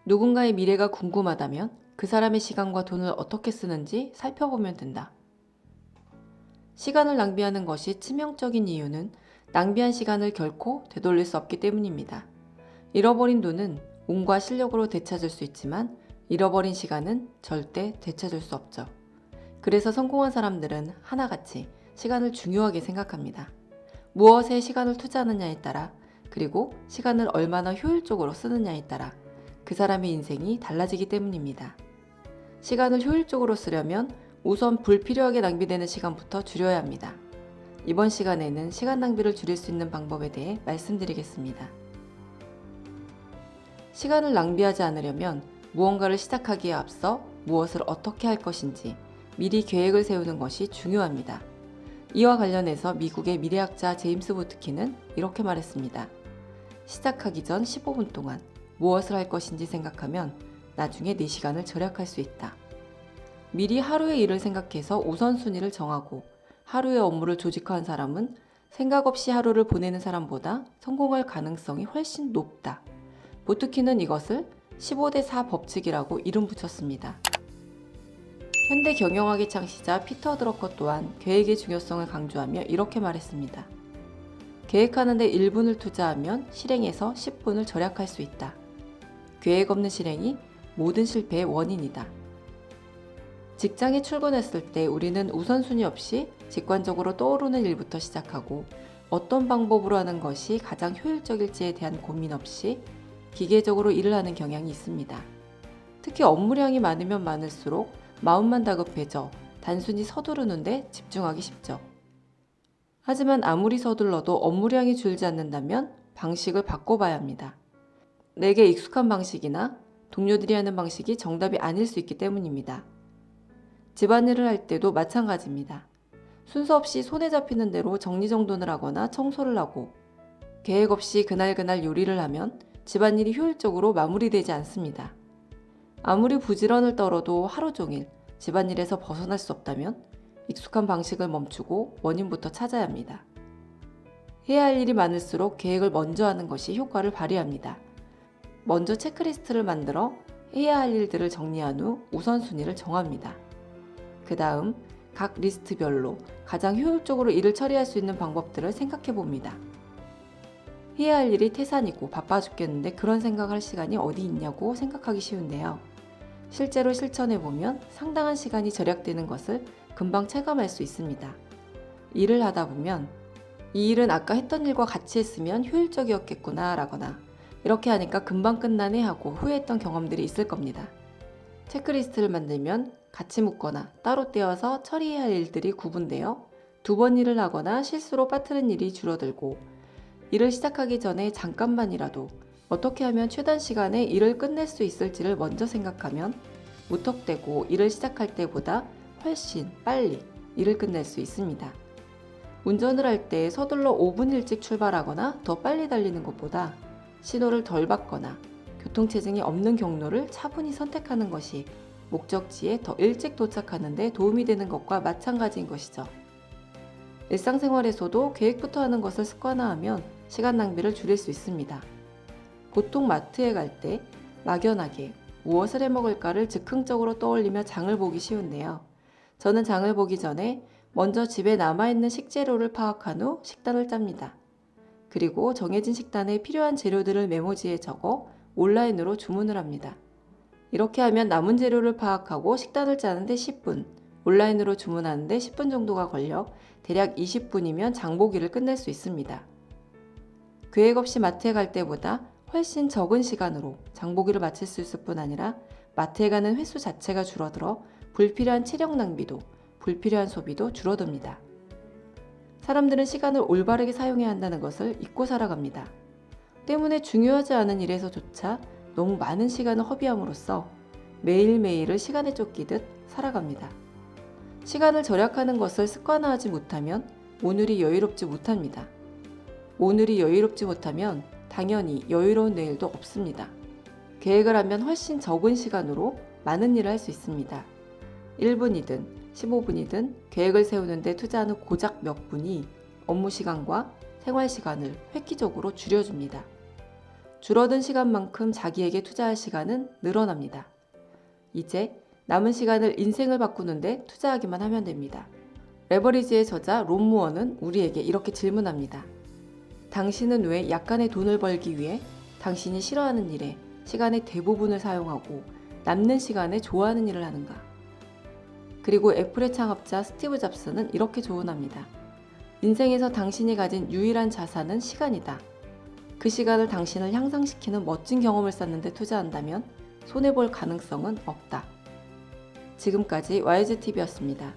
누군가의 미래가 궁금하다면 그 사람의 시간과 돈을 어떻게 쓰는지 살펴보면 된다. 시간을 낭비하는 것이 치명적인 이유는 낭비한 시간을 결코 되돌릴 수 없기 때문입니다. 잃어버린 돈은 운과 실력으로 되찾을 수 있지만 잃어버린 시간은 절대 되찾을 수 없죠. 그래서 성공한 사람들은 하나같이 시간을 중요하게 생각합니다. 무엇에 시간을 투자하느냐에 따라, 그리고 시간을 얼마나 효율적으로 쓰느냐에 따라 그 사람의 인생이 달라지기 때문입니다. 시간을 효율적으로 쓰려면 우선 불필요하게 낭비되는 시간부터 줄여야 합니다. 이번 시간에는 시간 낭비를 줄일 수 있는 방법에 대해 말씀드리겠습니다. 시간을 낭비하지 않으려면 무언가를 시작하기에 앞서 무엇을 어떻게 할 것인지 미리 계획을 세우는 것이 중요합니다. 이와 관련해서 미국의 미래학자 제임스 보트키는 이렇게 말했습니다. 시작하기 전 15분 동안 무엇을 할 것인지 생각하면 나중에 내 시간을 절약할 수 있다. 미리 하루의 일을 생각해서 우선순위를 정하고 하루의 업무를 조직화한 사람은 생각 없이 하루를 보내는 사람보다 성공할 가능성이 훨씬 높다. 보트키는 이것을 15대4 법칙이라고 이름 붙였습니다. 현대 경영학의 창시자 피터 드러커 또한 계획의 중요성을 강조하며 이렇게 말했습니다. 계획하는데 1분을 투자하면 실행에서 10분을 절약할 수 있다. 계획 없는 실행이 모든 실패의 원인이다. 직장에 출근했을 때 우리는 우선순위 없이 직관적으로 떠오르는 일부터 시작하고 어떤 방법으로 하는 것이 가장 효율적일지에 대한 고민 없이 기계적으로 일을 하는 경향이 있습니다. 특히 업무량이 많으면 많을수록 마음만 다급해져 단순히 서두르는데 집중하기 쉽죠. 하지만 아무리 서둘러도 업무량이 줄지 않는다면 방식을 바꿔봐야 합니다. 내게 익숙한 방식이나 동료들이 하는 방식이 정답이 아닐 수 있기 때문입니다. 집안일을 할 때도 마찬가지입니다. 순서 없이 손에 잡히는 대로 정리정돈을 하거나 청소를 하고 계획 없이 그날그날 요리를 하면 집안일이 효율적으로 마무리되지 않습니다. 아무리 부지런을 떨어도 하루 종일 집안일에서 벗어날 수 없다면 익숙한 방식을 멈추고 원인부터 찾아야 합니다. 해야 할 일이 많을수록 계획을 먼저 하는 것이 효과를 발휘합니다. 먼저 체크리스트를 만들어 해야 할 일들을 정리한 후 우선순위를 정합니다. 그 다음 각 리스트별로 가장 효율적으로 일을 처리할 수 있는 방법들을 생각해 봅니다. 해야 할 일이 태산이고 바빠 죽겠는데 그런 생각할 시간이 어디 있냐고 생각하기 쉬운데요. 실제로 실천해 보면 상당한 시간이 절약되는 것을 금방 체감할 수 있습니다. 일을 하다 보면 이 일은 아까 했던 일과 같이 했으면 효율적이었겠구나 라거나 이렇게 하니까 금방 끝나네 하고 후회했던 경험들이 있을 겁니다. 체크리스트를 만들면 같이 묶거나 따로 떼어서 처리해야 할 일들이 구분되어 두 번 일을 하거나 실수로 빠뜨린 일이 줄어들고 일을 시작하기 전에 잠깐만이라도 어떻게 하면 최단 시간에 일을 끝낼 수 있을지를 먼저 생각하면 무턱대고 일을 시작할 때보다 훨씬 빨리 일을 끝낼 수 있습니다. 운전을 할 때 서둘러 5분 일찍 출발하거나 더 빨리 달리는 것보다 신호를 덜 받거나 교통체증이 없는 경로를 차분히 선택하는 것이 목적지에 더 일찍 도착하는 데 도움이 되는 것과 마찬가지인 것이죠. 일상생활에서도 계획부터 하는 것을 습관화하면 시간 낭비를 줄일 수 있습니다. 보통 마트에 갈 때 막연하게 무엇을 해 먹을까를 즉흥적으로 떠올리며 장을 보기 쉬운데요. 저는 장을 보기 전에 먼저 집에 남아있는 식재료를 파악한 후 식단을 짭니다. 그리고 정해진 식단에 필요한 재료들을 메모지에 적어 온라인으로 주문을 합니다. 이렇게 하면 남은 재료를 파악하고 식단을 짜는데 10분, 온라인으로 주문하는데 10분 정도가 걸려 대략 20분이면 장보기를 끝낼 수 있습니다. 계획 없이 마트에 갈 때보다 훨씬 적은 시간으로 장보기를 마칠 수 있을 뿐 아니라 마트에 가는 횟수 자체가 줄어들어 불필요한 체력 낭비도 불필요한 소비도 줄어듭니다. 사람들은 시간을 올바르게 사용해야 한다는 것을 잊고 살아갑니다. 때문에 중요하지 않은 일에서조차 너무 많은 시간을 허비함으로써 매일매일을 시간에 쫓기듯 살아갑니다. 시간을 절약하는 것을 습관화하지 못하면 오늘이 여유롭지 못합니다. 오늘이 여유롭지 못하면 당연히 여유로운 내일도 없습니다. 계획을 하면 훨씬 적은 시간으로 많은 일을 할 수 있습니다. 1분이든 15분이든 계획을 세우는데 투자하는 고작 몇 분이 업무 시간과 생활 시간을 획기적으로 줄여줍니다. 줄어든 시간만큼 자기에게 투자할 시간은 늘어납니다. 이제 남은 시간을 인생을 바꾸는데 투자하기만 하면 됩니다. 레버리지의 저자 론 무어는 우리에게 이렇게 질문합니다. 당신은 왜 약간의 돈을 벌기 위해 당신이 싫어하는 일에 시간의 대부분을 사용하고 남는 시간에 좋아하는 일을 하는가? 그리고 애플의 창업자 스티브 잡스는 이렇게 조언합니다. 인생에서 당신이 가진 유일한 자산은 시간이다. 그 시간을 당신을 향상시키는 멋진 경험을 쌓는 데 투자한다면 손해볼 가능성은 없다. 지금까지 YGTV였습니다.